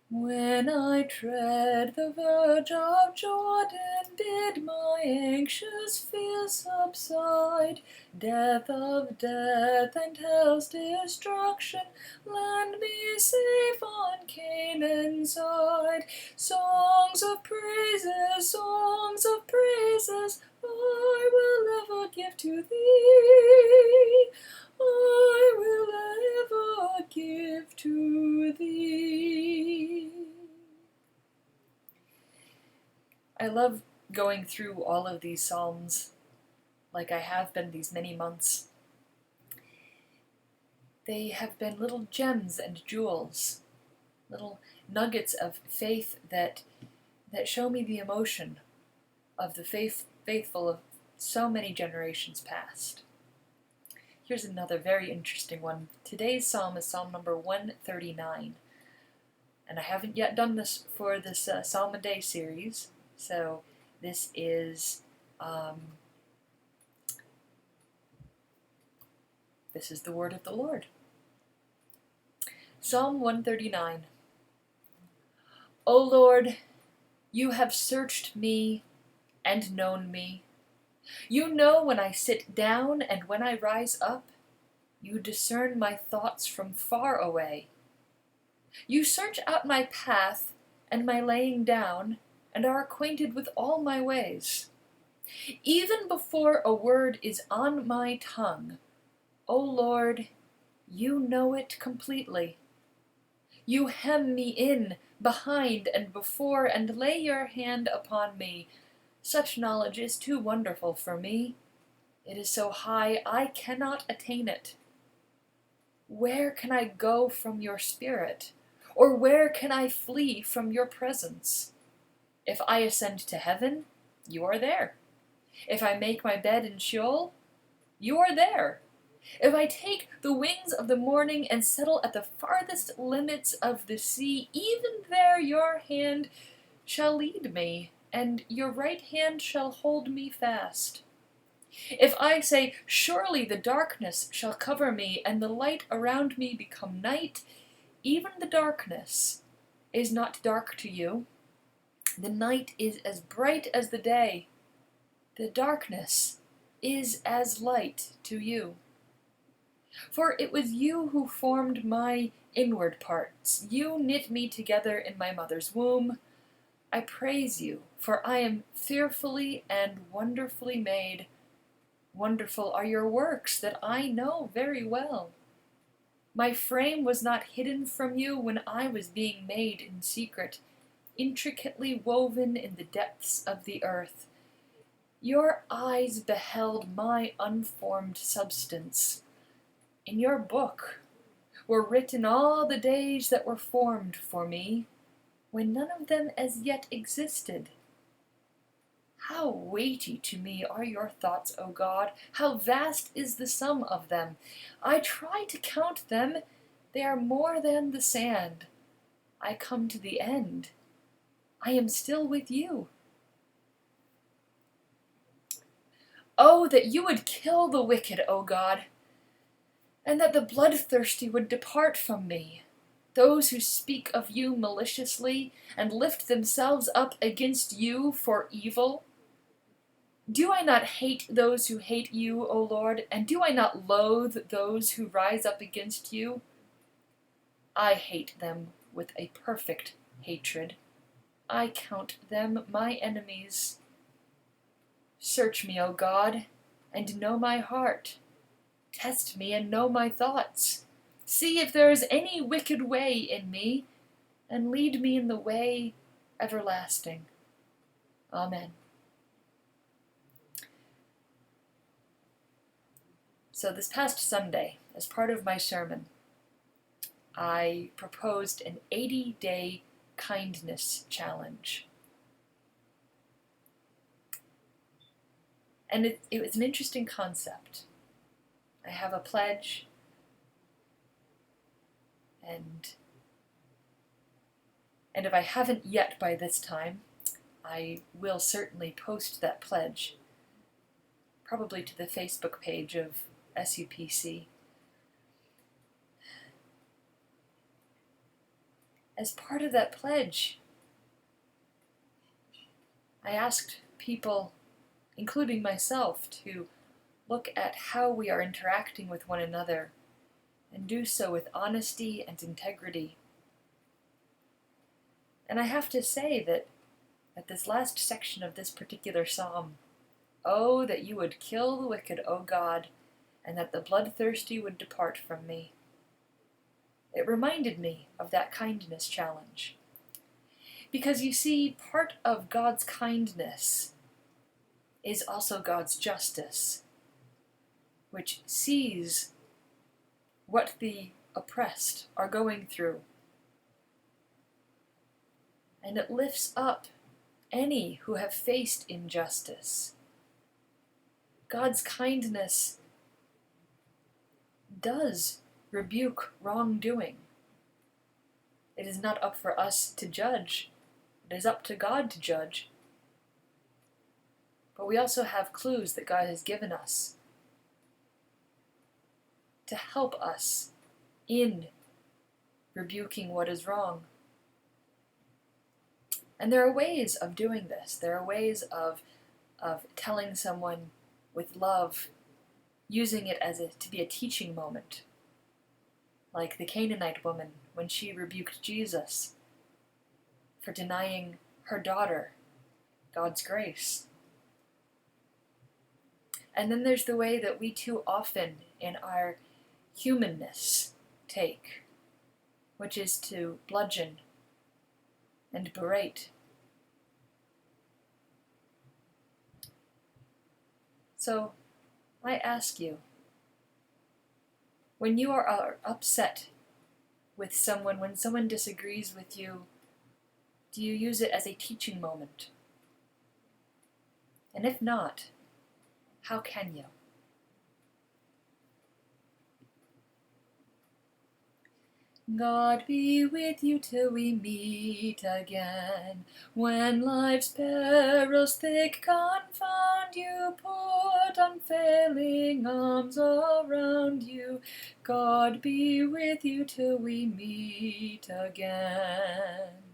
When I tread the verge of Jordan, bid my anxious fears subside. Death of death and hell's destruction, land me safe on Canaan's side. Songs of praises, I will ever give to thee. I will ever give to thee. I love going through all of these psalms like I have been these many months. They have been little gems and jewels, little nuggets of faith that show me the emotion of the faithful of so many generations past. Here's another very interesting one. Today's psalm is Psalm number 139. And I haven't yet done this for this Psalm a Day series. So this is the word of the Lord. Psalm 139. O Lord, you have searched me and known me. You know when I sit down and when I rise up. You discern my thoughts from far away. You search out my path and my laying down, and are acquainted with all my ways. Even before a word is on my tongue, O Lord, you know it completely. You hem me in, behind and before, and lay your hand upon me. Such knowledge is too wonderful for me. It is so high I cannot attain it. Where can I go from your spirit? Or where can I flee from your presence? If I ascend to heaven, you are there. If I make my bed in Sheol, you are there. If I take the wings of the morning and settle at the farthest limits of the sea, even there your hand shall lead me, and your right hand shall hold me fast. If I say, surely the darkness shall cover me, and the light around me become night, even the darkness is not dark to you. The night is as bright as the day. The darkness is as light to you. For it was you who formed my inward parts. You knit me together in my mother's womb. I praise you, for I am fearfully and wonderfully made. Wonderful are your works that I know very well. My frame was not hidden from you when I was being made in secret, intricately woven in the depths of the earth. Your eyes beheld my unformed substance. In your book were written all the days that were formed for me, when none of them as yet existed. How weighty to me are your thoughts, O God! How vast is the sum of them! I try to count them. They are more than the sand. I come to the end. I am still with you. Oh, that you would kill the wicked, O God, and that the bloodthirsty would depart from me. Those who speak of you maliciously and lift themselves up against you for evil. Do I not hate those who hate you, O Lord, and do I not loathe those who rise up against you? I hate them with a perfect hatred. I count them my enemies. Search me, O God, and know my heart. Test me and know my thoughts. See if there is any wicked way in me, and lead me in the way everlasting. Amen. So this past Sunday, as part of my sermon, I proposed an 80-day kindness challenge. And it was an interesting concept. I have a pledge, and if I haven't yet by this time, I will certainly post that pledge, probably to the Facebook page of SUPC. as part of that pledge, I asked people, including myself, to look at how we are interacting with one another and do so with honesty and integrity. And I have to say that at this last section of this particular psalm, "Oh, that you would kill the wicked, O God, and that the bloodthirsty would depart from me," it reminded me of that kindness challenge. Because you see, part of God's kindness is also God's justice, which sees what the oppressed are going through. And it lifts up any who have faced injustice. God's kindness does rebuke wrongdoing. It is not up for us to judge. It is up to God to judge. But we also have clues that God has given us to help us in rebuking what is wrong. And there are ways of doing this. There are ways of telling someone with love, using it to be a teaching moment. Like the Canaanite woman when she rebuked Jesus for denying her daughter God's grace. And then there's the way that we too often in our humanness take, which is to bludgeon and berate. So I ask you, when you are upset with someone, when someone disagrees with you, do you use it as a teaching moment? And if not, how can you? God be with you till we meet again. When life's perils thick confound you, put unfailing arms around you. God be with you till we meet again.